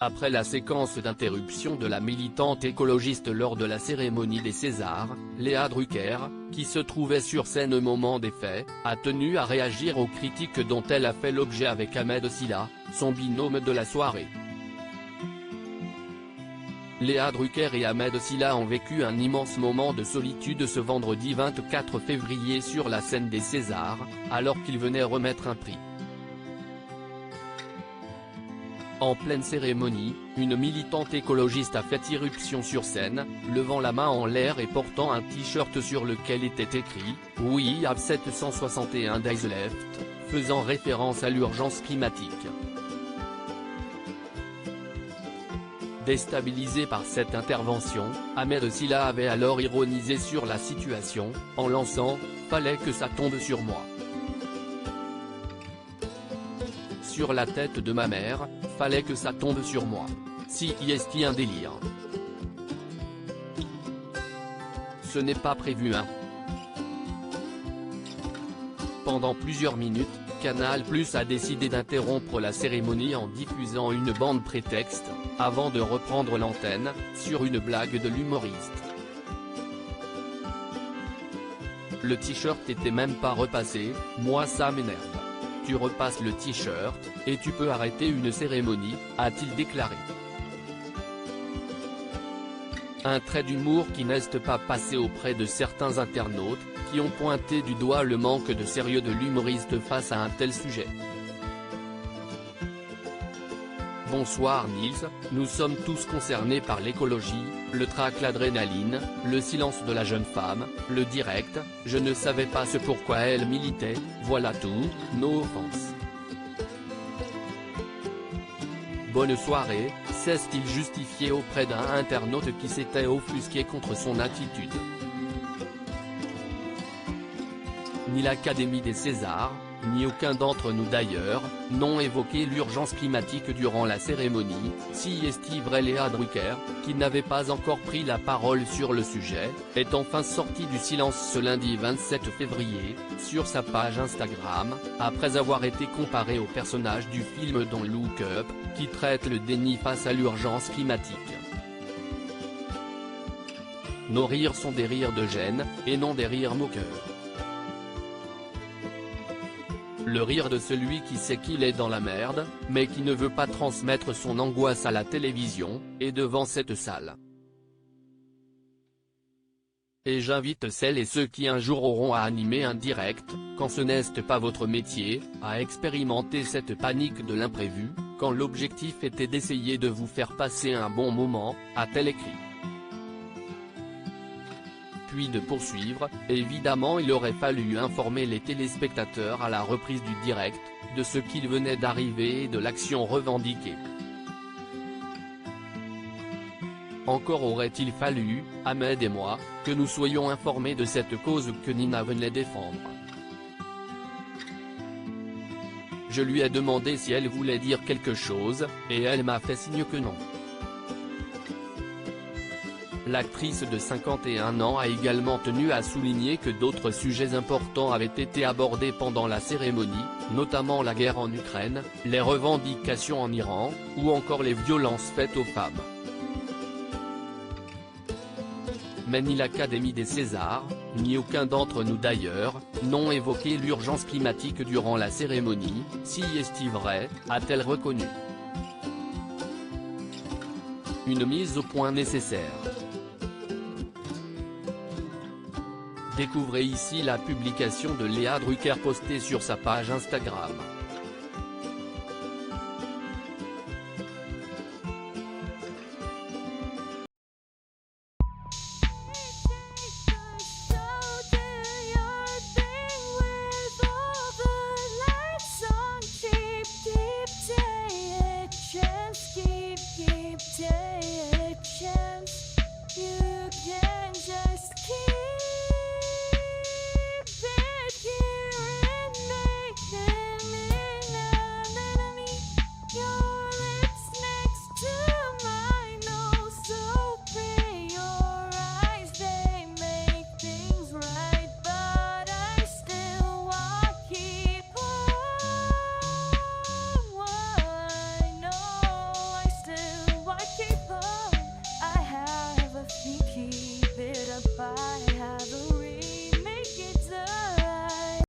Après la séquence d'interruption de la militante écologiste lors de la cérémonie des Césars, Léa Drucker, qui se trouvait sur scène au moment des faits, a tenu à réagir aux critiques dont elle a fait l'objet avec Ahmed Silla, son binôme de la soirée. Léa Drucker et Ahmed Silla ont vécu un immense moment de solitude ce vendredi 24 février sur la scène des Césars, alors qu'ils venaient remettre un prix. En pleine cérémonie, une militante écologiste a fait irruption sur scène, levant la main en l'air et portant un t-shirt sur lequel était écrit « We have 761 days left », faisant référence à l'urgence climatique. Déstabilisé par cette intervention, Ahmed Silla avait alors ironisé sur la situation, en lançant « Fallait que ça tombe sur moi. Sur la tête de ma mère, fallait que ça tombe sur moi. Si est-il un délire. Ce n'est pas prévu hein. » Pendant plusieurs minutes, Canal+ a décidé d'interrompre la cérémonie en diffusant une bande prétexte, avant de reprendre l'antenne, sur une blague de l'humoriste. Le t-shirt était même pas repassé, moi ça m'énerve. Tu repasses le t-shirt, et tu peux arrêter une cérémonie, a-t-il déclaré. Un trait d'humour qui n'est pas passé auprès de certains internautes, qui ont pointé du doigt le manque de sérieux de l'humoriste face à un tel sujet. Bonsoir Nils, nous sommes tous concernés par l'écologie, le trac, l'adrénaline, le silence de la jeune femme, le direct, je ne savais pas ce pourquoi elle militait, voilà tout, no offense. Bonne soirée, s'est-il justifié auprès d'un internaute qui s'était offusqué contre son attitude. Ni l'Académie des Césars, ni aucun d'entre nous d'ailleurs, n'ont évoqué l'urgence climatique durant la cérémonie, si est vrai. Léa Drucker, qui n'avait pas encore pris la parole sur le sujet, est enfin sortie du silence ce lundi 27 février, sur sa page Instagram, après avoir été comparée au personnage du film Don't Look Up, qui traite le déni face à l'urgence climatique. Nos rires sont des rires de gêne, et non des rires moqueurs. Le rire de celui qui sait qu'il est dans la merde, mais qui ne veut pas transmettre son angoisse à la télévision, et devant cette salle. Et j'invite celles et ceux qui un jour auront à animer un direct, quand ce n'est pas votre métier, à expérimenter cette panique de l'imprévu, quand l'objectif était d'essayer de vous faire passer un bon moment, a-t-elle écrit. Puis de poursuivre, évidemment il aurait fallu informer les téléspectateurs à la reprise du direct, de ce qu'il venait d'arriver et de l'action revendiquée. Encore aurait-il fallu, Ahmed et moi, que nous soyons informés de cette cause que Nina venait défendre. Je lui ai demandé si elle voulait dire quelque chose, et elle m'a fait signe que non. L'actrice de 51 ans a également tenu à souligner que d'autres sujets importants avaient été abordés pendant la cérémonie, notamment la guerre en Ukraine, les revendications en Iran, ou encore les violences faites aux femmes. Mais ni l'Académie des Césars, ni aucun d'entre nous d'ailleurs, n'ont évoqué l'urgence climatique durant la cérémonie, si est vrai, a-t-elle reconnu. Une mise au point nécessaire. Découvrez ici la publication de Léa Drucker postée sur sa page Instagram.